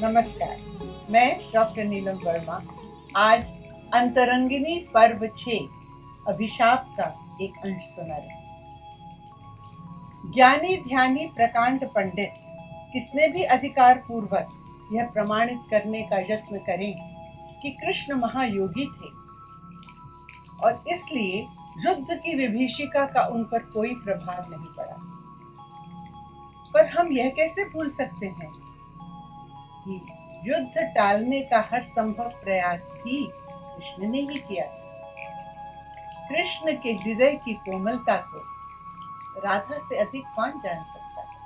नमस्कार, मैं डॉक्टर नीलम वर्मा आज अंतरंगिनी पर्व 6 अभिशाप का एक अंश सुना रही। ज्ञानी ध्यानी प्रकांड पंडित कितने भी अधिकार पूर्वक यह प्रमाणित करने का यत्न करें कि कृष्ण महायोगी थे और इसलिए युद्ध की विभीषिका का उन पर कोई प्रभाव नहीं पड़ा, पर हम यह कैसे भूल सकते हैं कि युद्ध टालने का हर संभव प्रयास भी कृष्ण ने ही किया। कृष्ण के हृदय की कोमलता को राधा से अधिक कौन जान सकता है।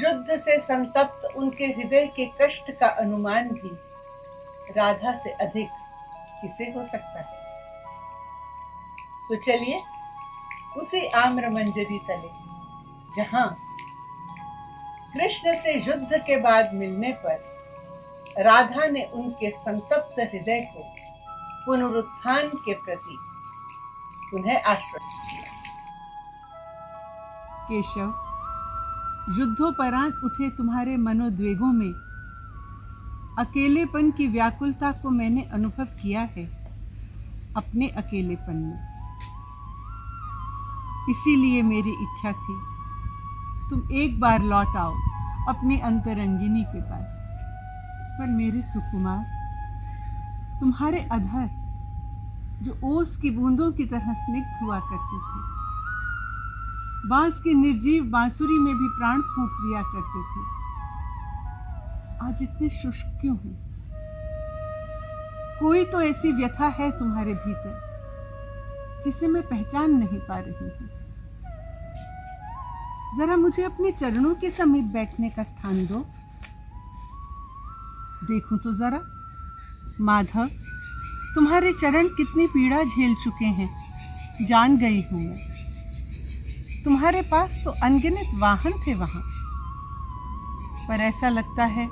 युद्ध से संतप्त उनके हृदय के कष्ट का अनुमान भी राधा से अधिक किसे हो सकता है। तो चलिए उसी आम्र मंजरी तले, जहां कृष्ण से युद्ध के बाद मिलने पर राधा ने उनके संतप्त हृदय को पुनरुत्थान के प्रति पुनः आश्वस्त किया। केशव, युद्धोपरांत उठे तुम्हारे मनोद्वेगों में अकेलेपन की व्याकुलता को मैंने अनुभव किया है, अपने अकेलेपन में। इसीलिए मेरी इच्छा थी तुम एक बार लौट आओ अपनी अंतरंगिनी के पास। पर मेरे सुकुमार, तुम्हारे अधर जो ओस की बूंदों की तरह स्निग्ध हुआ करते थे, बांस की निर्जीव बांसुरी में भी प्राण फूंक दिया करते थे, आज इतने शुष्क क्यों हैं? कोई तो ऐसी व्यथा है तुम्हारे भीतर जिसे मैं पहचान नहीं पा रही हूँ। जरा मुझे अपने चरणों के समीप बैठने का स्थान दो। देखूं तो जरा, माधव, तुम्हारे चरण कितनी पीड़ा झेल चुके हैं, जान गई हूं मैं। तुम्हारे पास तो अनगिनत वाहन थे वहां, पर ऐसा लगता है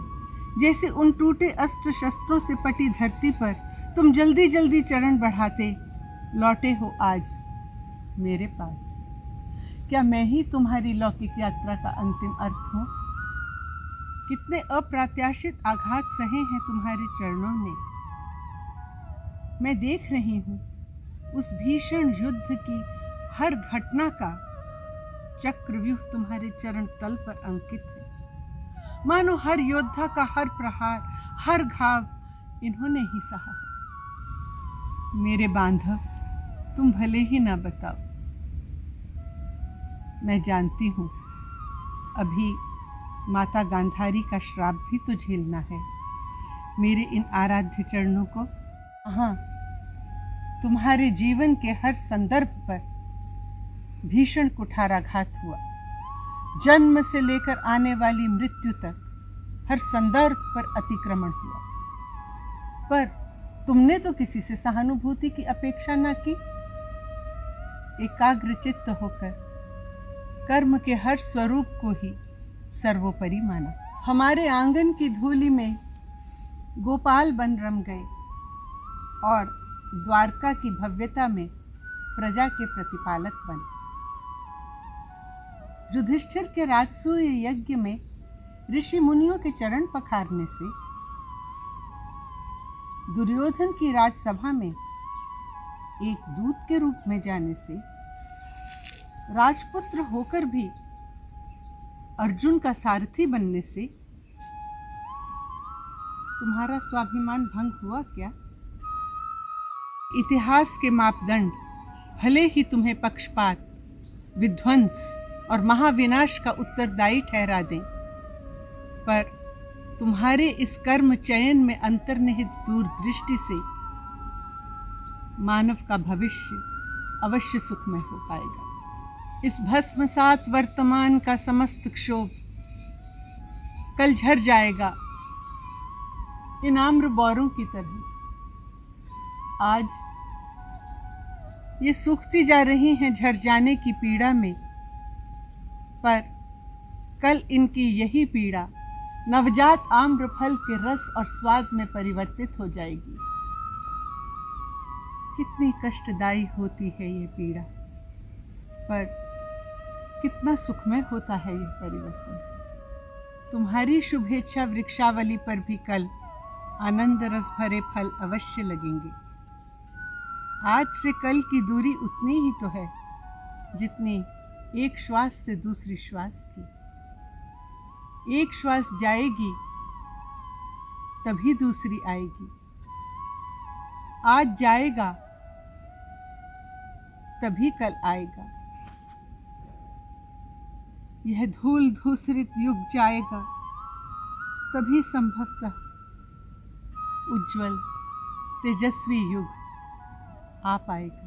जैसे उन टूटे अस्त्र शस्त्रों से पटी धरती पर तुम जल्दी जल्दी चरण बढ़ाते लौटे हो आज मेरे पास। क्या मैं ही तुम्हारी लौकिक यात्रा का अंतिम अर्थ हूं? कितने अप्रत्याशित आघात सहे हैं तुम्हारे चरणों ने। मैं देख रही हूं उस भीषण युद्ध की हर घटना का चक्रव्यूह तुम्हारे चरण तल पर अंकित है। मानो हर योद्धा का हर प्रहार, हर घाव इन्होंने ही सहा है। मेरे बांधव, तुम भले ही ना बताओ, मैं जानती हूँ अभी माता गांधारी का श्राप भी तो झेलना है मेरे इन आराध्य चरणों को। हाँ, तुम्हारे जीवन के हर संदर्भ पर भीषण कुठाराघात हुआ। जन्म से लेकर आने वाली मृत्यु तक हर संदर्भ पर अतिक्रमण हुआ, पर तुमने तो किसी से सहानुभूति की अपेक्षा न की। एकाग्रचित्त होकर कर्म के हर स्वरूप को ही सर्वोपरि माना। हमारे आंगन की धूलि में गोपाल बन रम गए और द्वारका की भव्यता में प्रजा के प्रतिपालक बने। युधिष्ठिर के राजसूय यज्ञ में ऋषि मुनियों के चरण पखारने से, दुर्योधन की राजसभा में एक दूत के रूप में जाने से, राजपुत्र होकर भी अर्जुन का सारथी बनने से तुम्हारा स्वाभिमान भंग हुआ क्या? इतिहास के मापदंड भले ही तुम्हें पक्षपात, विध्वंस और महाविनाश का उत्तरदायी ठहरा दें, पर तुम्हारे इस कर्म चयन में अंतर्निहित दूरदृष्टि से मानव का भविष्य अवश्य सुखमय हो पाएगा। इस भस्मसात वर्तमान का समस्त क्षोभ कल झड़ जाएगा इन आम्र बौरों की तरह। आज ये सूखती जा रही हैं झड़ जाने की पीड़ा में, पर कल इनकी यही पीड़ा नवजात आम्र फल के रस और स्वाद में परिवर्तित हो जाएगी। कितनी कष्टदायी होती है ये पीड़ा, पर कितना सुखमय होता है यह परिवर्तन। तुम्हारी शुभेच्छा वृक्षावली पर भी कल आनंद रस भरे फल अवश्य लगेंगे। आज से कल की दूरी उतनी ही तो है जितनी एक श्वास से दूसरी श्वास की। एक श्वास जाएगी तभी दूसरी आएगी। आज जाएगा तभी कल आएगा। यह धूल धूसरित युग जाएगा तभी संभवतः उज्जवल तेजस्वी युग आ पाएगा।